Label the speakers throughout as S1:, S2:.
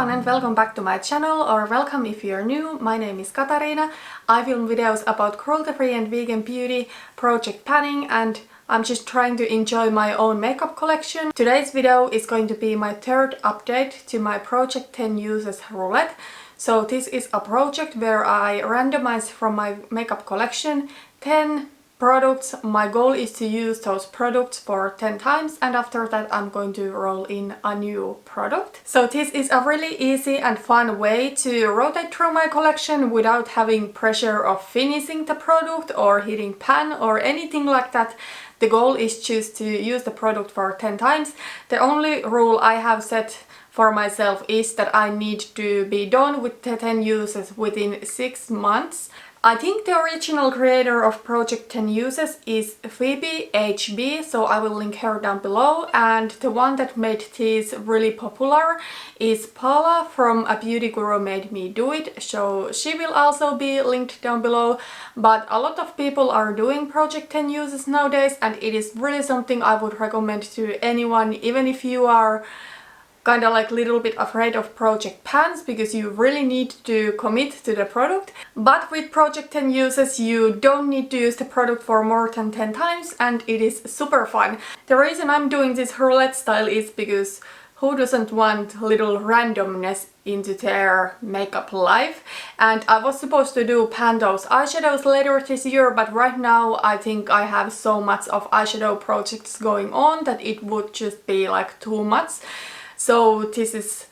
S1: everyone and welcome back to my channel, or welcome if you're new. My name is Katarina. I film videos about cruelty-free and vegan beauty, project planning, and I'm just trying to enjoy my own makeup collection. Today's video is going to be my third update to my Project 10 Uses Roulette. So this is a project where I randomize from my makeup collection 10 products. My goal is to use those products for 10 times, and after that I'm going to roll in a new product. So this is a really easy and fun way to rotate through my collection without having pressure of finishing the product or hitting pan or anything like that. The goal is just to use the product for 10 times. The only rule I have set for myself is that I need to be done with the 10 uses within 6 months. I think the original creator of Project 10 Uses is Phoebe HB, so I will link her down below, and the one that made this really popular is Paula from A Beauty Guru Made Me Do It, so she will also be linked down below. But a lot of people are doing Project 10 Uses nowadays, and it is really something I would recommend to anyone, even if you are kind of like a little bit afraid of project pans, because you really need to commit to the product. But with Project 10 Uses you don't need to use the product for more than 10 times, and it is super fun. The reason I'm doing this roulette style is because who doesn't want little randomness into their makeup life? And I was supposed to do pan those eyeshadows later this year, but right now I think I have so much of eyeshadow projects going on that it would just be like too much. So this is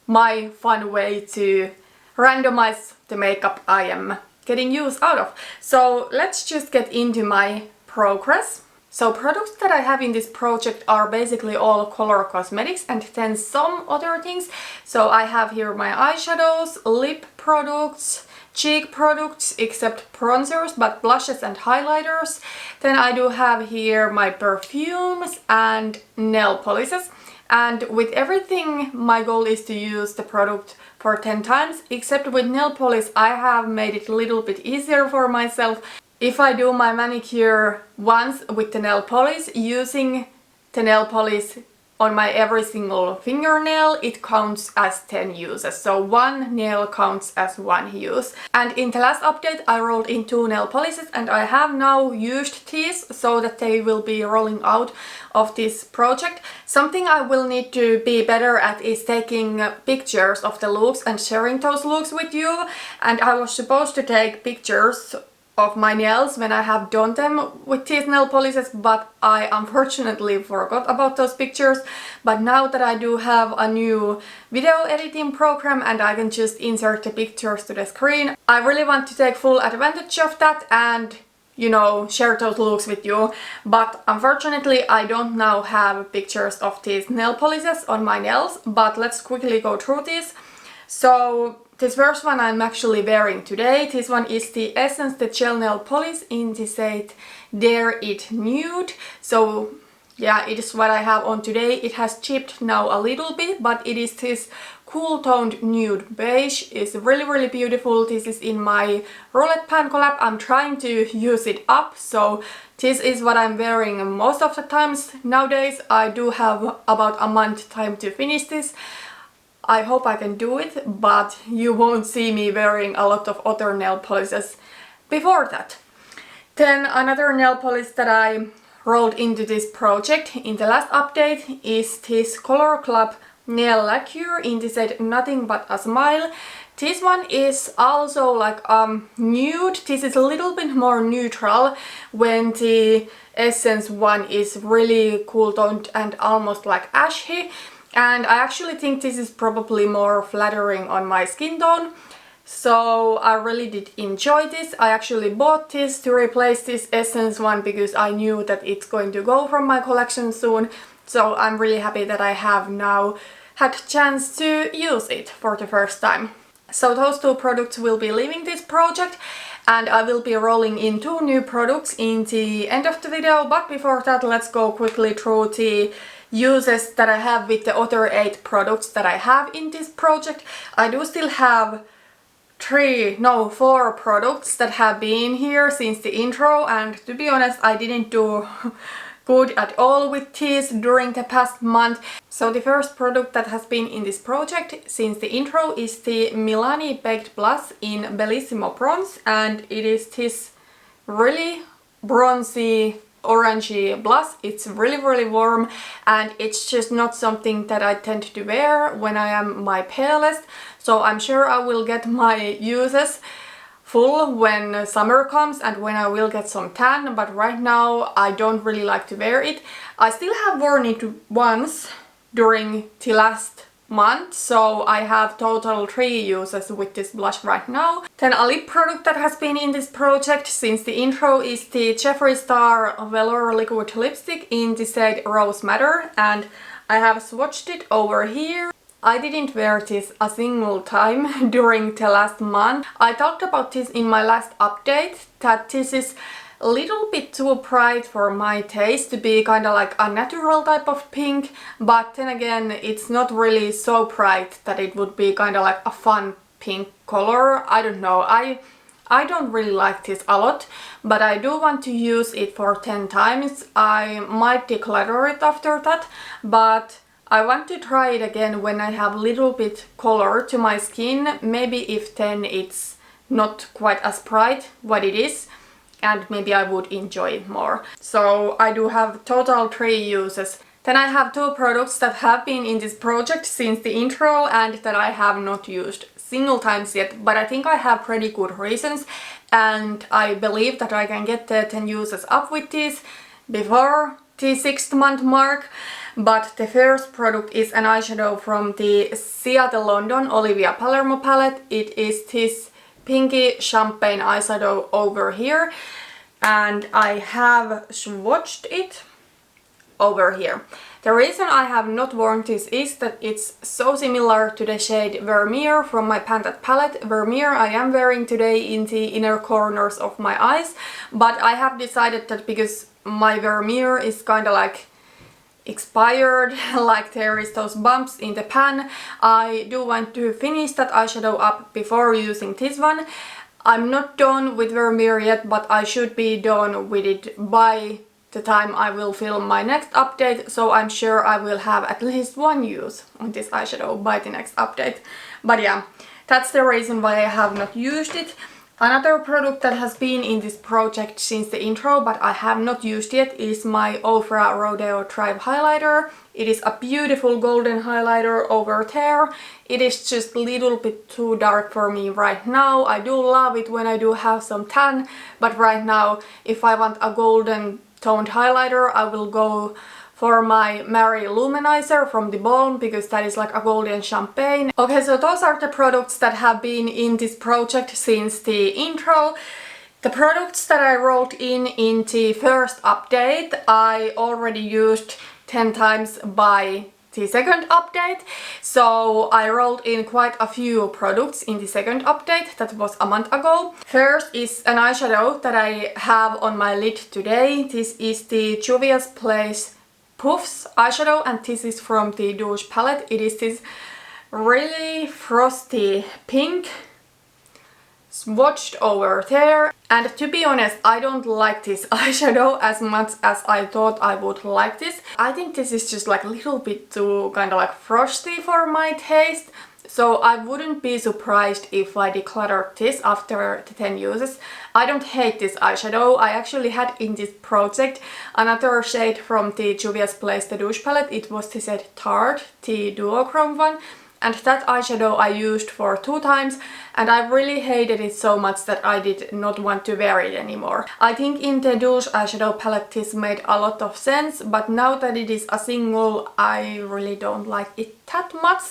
S1: my fun way to randomize the makeup I am getting use out of. So let's just get into my progress. So products that I have in this project are basically all color cosmetics and then some other things. So I have here my eyeshadows, lip products, cheek products except bronzers, but blushes and highlighters. Then I do have here my perfumes and nail polishes. And with everything my goal is to use the product for 10 times, except with nail polish I have made it a little bit easier for myself. If I do my manicure once with the nail polish, using the nail polish on my every single fingernail, it counts as 10 uses. So one nail counts as one use. And in the last update I rolled in 2 nail polishes, and I have now used these so that they will be rolling out of this project. Something I will need to be better at is taking pictures of the looks and sharing those looks with you. And I was supposed to take pictures of my nails when I have done them with these nail polishes, but I unfortunately forgot about those pictures. But now that I do have a new video editing program and I can just insert the pictures to the screen, I really want to take full advantage of that and, you know, share those looks with you. But unfortunately I don't now have pictures of these nail polishes on my nails, but let's quickly go through this. So this first one I'm actually wearing today. This one is the Essence the Gel Nail Polish in the shade Dare It Nude. So yeah, it is what I have on today. It has chipped now a little bit, but it is this cool toned nude beige. It's really beautiful. This is in my Roulette pan collab. I'm trying to use it up, so this is what I'm wearing most of the times nowadays. I do have about a month time to finish this. I hope I can do it, but you won't see me wearing a lot of other nail polishes before that. Then another nail polish that I rolled into this project in the last update is this Color Club Nail Lacquer in the shade Nothing But a Smile. This one is also like nude. This is a little bit more neutral when the Essence one is really cool toned and almost like ashy. And I actually think this is probably more flattering on my skin tone. So I really did enjoy this. I actually bought this to replace this Essence one because I knew that it's going to go from my collection soon. So I'm really happy that I have now had a chance to use it for the first time. So those 2 products will be leaving this project, and I will be rolling in 2 new products in the end of the video. But before that, let's go quickly through the uses that I have with the other 8 products that I have in this project. I do still have 4 products that have been here since the intro, and to be honest I didn't do good at all with these during the past month. So the first product that has been in this project since the intro is the Milani Baked Blush in Bellissimo Bronze, and it is this really bronzy orangey blush. It's really warm, and it's just not something that I tend to wear when I am my palest, so I'm sure I will get my uses full when summer comes and when I will get some tan, but right now I don't really like to wear it. I still have worn it once during the last month, so I have total 3 uses with this blush right now. Then a lip product that has been in this project since the intro is the Jeffree Star Velour Liquid Lipstick in the shade Rose Madder, and I have swatched it over here. I didn't wear this a single time during the last month. I talked about this in my last update, that this is a little bit too bright for my taste to be kind of like a natural type of pink, but then again it's not really so bright that it would be kind of like a fun pink color. I don't know, I don't really like this a lot, but I do want to use it for 10 times. I might declutter it after that, but I want to try it again when I have a little bit color to my skin, maybe if then it's not quite as bright what it is, and maybe I would enjoy it more. So I do have total 3 uses. Then I have 2 products that have been in this project since the intro and that I have not used single times yet, but I think I have pretty good reasons, and I believe that I can get the 10 uses up with this before the 6th month mark. But the first product is an eyeshadow from the Seattle London Olivia Palermo palette. It is this pinky champagne eyeshadow over here, and I have swatched it over here. The reason I have not worn this is that it's so similar to the shade Vermeer from my Pantat palette. Vermeer I am wearing today in the inner corners of my eyes, but I have decided that because my Vermeer is kind of like expired, like there is those bumps in the pan, I do want to finish that eyeshadow up before using this one. I'm not done with Vermeer yet, but I should be done with it by the time I will film my next update, so I'm sure I will have at least 1 use on this eyeshadow by the next update. But yeah, that's the reason why I have not used it. Another product that has been in this project since the intro but I have not used yet is my Oprah Rodeo Drive Highlighter. It is a beautiful golden highlighter over there. It is just a little bit too dark for me right now. I do love it when I do have some tan, but right now if I want a golden toned highlighter I will go for my Mary Luminizer from the Balm, because that is like a golden champagne. Okay, so those are the products that have been in this project since the intro. The products that I wrote in the first update I already used 10 times by the second update, so I rolled in quite a few products in the second update that was a month ago. First is an eyeshadow that I have on my lid today. This is the Juvia's Place Puffs eyeshadow, and this is from the Douche palette. It is this really frosty pink, swatched over there, and to be honest I don't like this eyeshadow as much as I thought I would like this. I think this is just like a little bit too kind of like frosty for my taste, so I wouldn't be surprised if I decluttered this after the 10 uses. I don't hate this eyeshadow. I actually had in this project another shade from the Juvia's Place the Douche palette. It was the shade Tart, the duochrome one, and that eyeshadow I used for 2 times and I really hated it so much that I did not want to wear it anymore. I think in the Douche eyeshadow palette this made a lot of sense, but now that it is a single I really don't like it that much.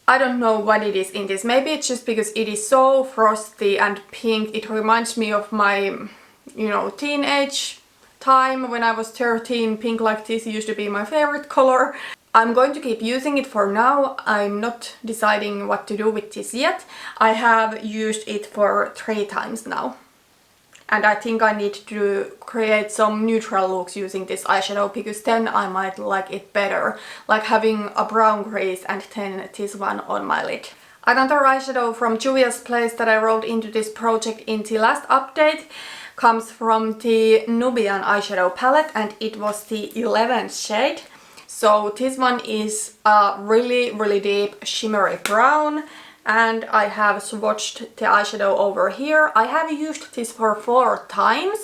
S1: I don't know what it is in this. Maybe it's just because it is so frosty and pink. It reminds me of my, you know, teenage time when I was 13. Pink like this used to be my favorite color. I'm going to keep using it for now. I'm not deciding what to do with this yet. I have used it for 3 times now. And I think I need to create some neutral looks using this eyeshadow, because then I might like it better. Like having a brown crease and then this one on my lid. Another eyeshadow from Juvia's Place that I rolled into this project in the last update comes from the Nubian eyeshadow palette and it was the 11th shade. So this one is a really deep shimmery brown, and I have swatched the eyeshadow over here. I have used this for 4 times,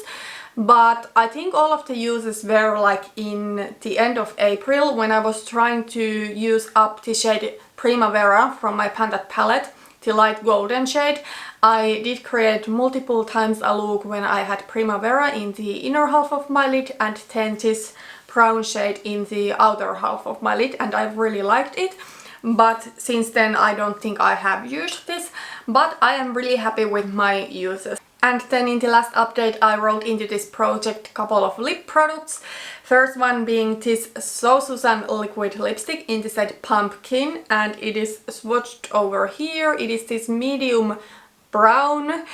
S1: but I think all of the uses were like in the end of April when I was trying to use up the shade Primavera from my Pantat palette, the light golden shade. I did create multiple times a look when I had Primavera in the inner half of my lid and then this brown shade in the outer half of my lid, and I really liked it. But since then I don't think I have used this, but I am really happy with my uses. And then in the last update I rolled into this project a couple of lip products. First one being this So Susan liquid lipstick in the shade Pumpkin, and it is swatched over here. It is this medium brown.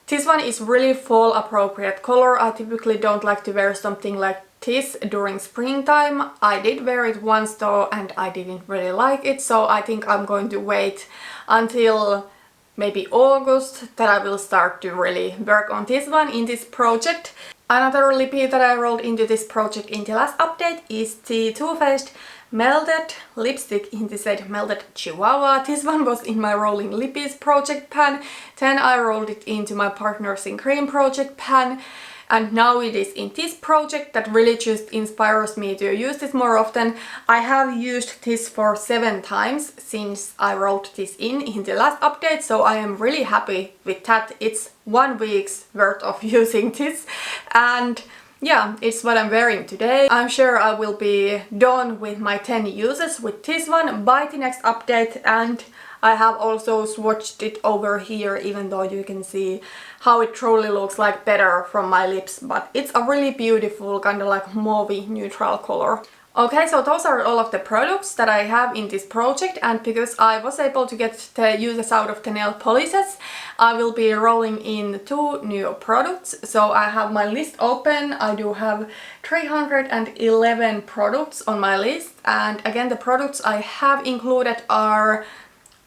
S1: This one is really fall appropriate color. I typically don't like to wear something like this during springtime. I did wear it once though and I didn't really like it, so I think I'm going to wait until maybe August that I will start to really work on this one in this project. Another lippy that I rolled into this project in the last update is the Too Faced Melted lipstick in the shade Melted Chihuahua. This one was in my Rolling Lippies project pan, then I rolled it into my Partners in Cream project pan, and now it is in this project that really just inspires me to use this more often. I have used this for 7 times since I wrote this in the last update, so I am really happy with that. It's 1 week's worth of using this, and yeah, it's what I'm wearing today. I'm sure I will be done with my 10 uses with this one by the next update, and I have also swatched it over here, even though you can see how it truly looks like better from my lips, but it's a really beautiful kind of like mauve neutral color. Okay, so those are all of the products that I have in this project, and because I was able to get the uses out of the nail polishes, I will be rolling in 2 new products. So I have my list open. I do have 311 products on my list, and again the products I have included are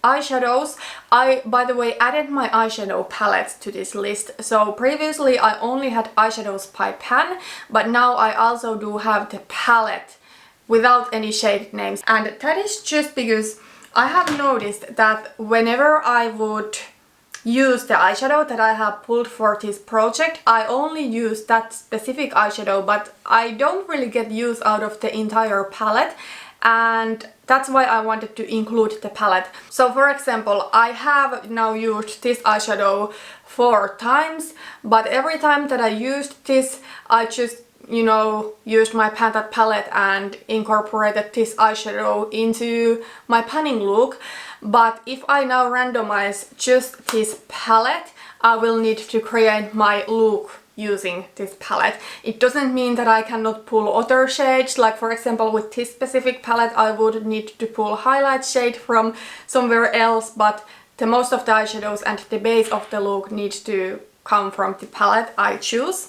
S1: eyeshadows. I, by the way, added my eyeshadow palette to this list. So previously I only had eyeshadows by pan, but now I also do have the palette without any shade names, and that is just because I have noticed that whenever I would use the eyeshadow that I have pulled for this project, I only use that specific eyeshadow, but I don't really get use out of the entire palette, and that's why I wanted to include the palette. So for example, I have now used this eyeshadow 4 times, but every time that I used this, I just, you know, used my Pantat palette and incorporated this eyeshadow into my panning look. But if I now randomize just this palette, I will need to create my look using this palette. It doesn't mean that I cannot pull other shades, like for example with this specific palette I would need to pull highlight shade from somewhere else, but the most of the eyeshadows and the base of the look needs to come from the palette I choose.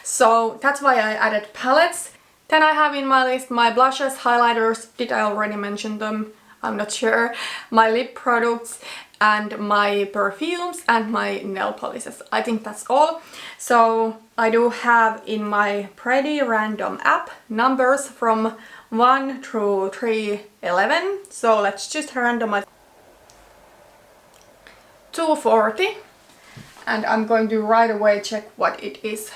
S1: So that's why I added palettes. Then I have in my list my blushes, highlighters, did I already mention them? I'm not sure. My lip products and my perfumes and my nail polishes. I think that's all. So I do have in my pretty random app numbers from 1 through 311. So let's just randomize 240, and I'm going to right away check what it is.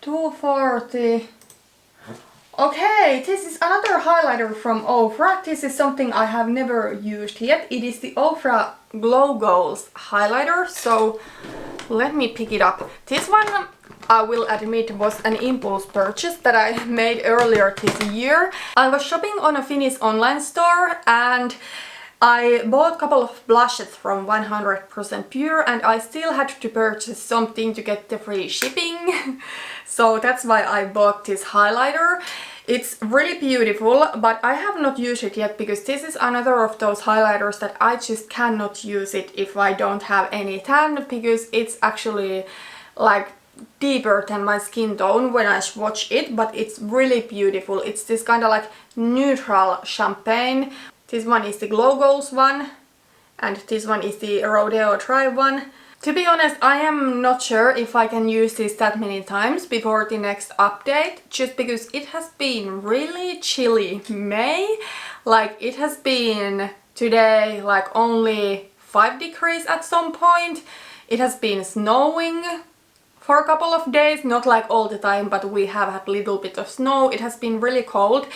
S1: 240. Okay, this is another highlighter from Oprah. This is something I have never used yet. It is the Oprah Glow Goals highlighter. So let me pick it up. This one, I will admit, was an impulse purchase that I made earlier this year. I was shopping on a Finnish online store and I bought a couple of blushes from 100% Pure, and I still had to purchase something to get the free shipping. So that's why I bought this highlighter. It's really beautiful, but I have not used it yet because this is another of those highlighters that I just cannot use it if I don't have any tan, because it's actually like deeper than my skin tone when I swatch it, but it's really beautiful. It's this kind of like neutral champagne. This one is the Glow Goals one, and this one is the Rodeo Dry one. To be honest, I am not sure if I can use this that many times before the next update, just because it has been really chilly May. Like, it has been today like only 5 degrees at some point. It has been snowing for a couple of days, not like all the time, but we have had a little bit of snow. It has been really cold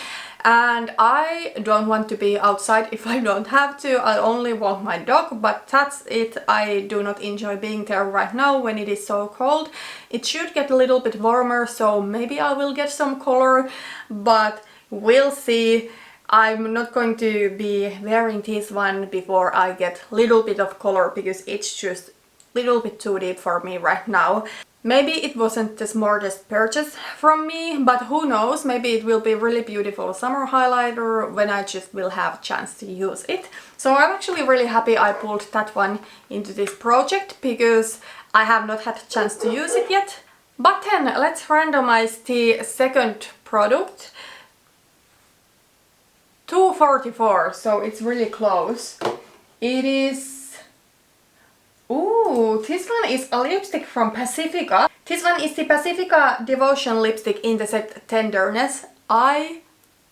S1: and I don't want to be outside if I don't have to. I only want my dog, but that's it. I do not enjoy being there right now when it is so cold. It should get a little bit warmer, so maybe I will get some color, but we'll see. I'm not going to be wearing this one before I get a little bit of color because it's just a little bit too deep for me right now. Maybe it wasn't the smartest purchase from me, but who knows, maybe it will be really beautiful summer highlighter when I just will have a chance to use it. So I'm actually really happy I pulled that one into this project because I have not had a chance to use it yet. But then let's randomize the second product. 244, so it's really close. It is... Ooh, this one is a lipstick from Pacifica. This one is the Pacifica Devotion lipstick in the set Tenderness. I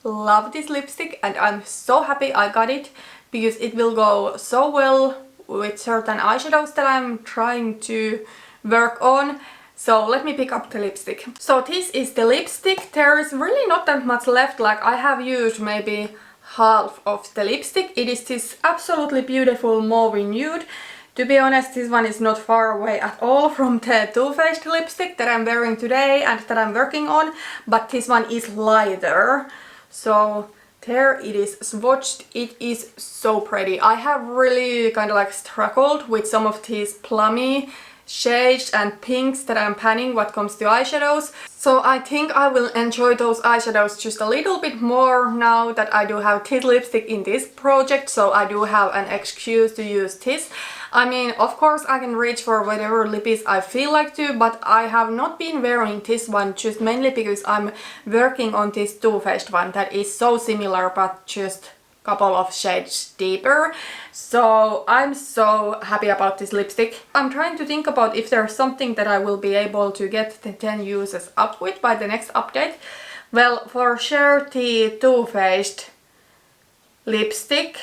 S1: love this lipstick and I'm so happy I got it because it will go so well with certain eyeshadows that I'm trying to work on. So let me pick up the lipstick. So this is the lipstick. There is really not that much left, like I have used maybe half of the lipstick. It is this absolutely beautiful mauve nude. To be honest, this one is not far away at all from the Too Faced lipstick that I'm wearing today and that I'm working on, but this one is lighter. So there it is swatched. It is so pretty. I have really kind of like struggled with some of these plummy shades and pinks that I'm panning what comes to eyeshadows. So I think I will enjoy those eyeshadows just a little bit more now that I do have this lipstick in this project, so I do have an excuse to use this. I mean, of course I can reach for whatever lippies I feel like to, but I have not been wearing this one just mainly because I'm working on this Too Faced one that is so similar but just couple of shades deeper. So I'm so happy about this lipstick. I'm trying to think about if there's something that I will be able to get the 10 uses up with by the next update. Well, for sure the Too Faced lipstick,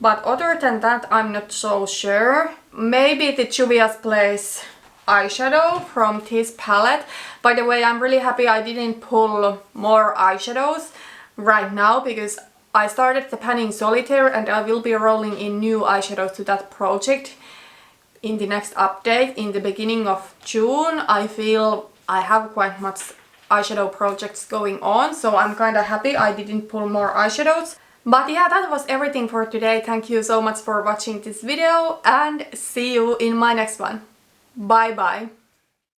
S1: but other than that I'm not so sure. Maybe the Juvia's Place eyeshadow from this palette. By the way, I'm really happy I didn't pull more eyeshadows right now because I started the panning solitaire and I will be rolling in new eyeshadows to that project in the next update in the beginning of June. I feel I have quite much eyeshadow projects going on, so I'm kind of happy I didn't pull more eyeshadows. But yeah, that was everything for today. Thank you so much for watching this video and see you in my next one. Bye bye!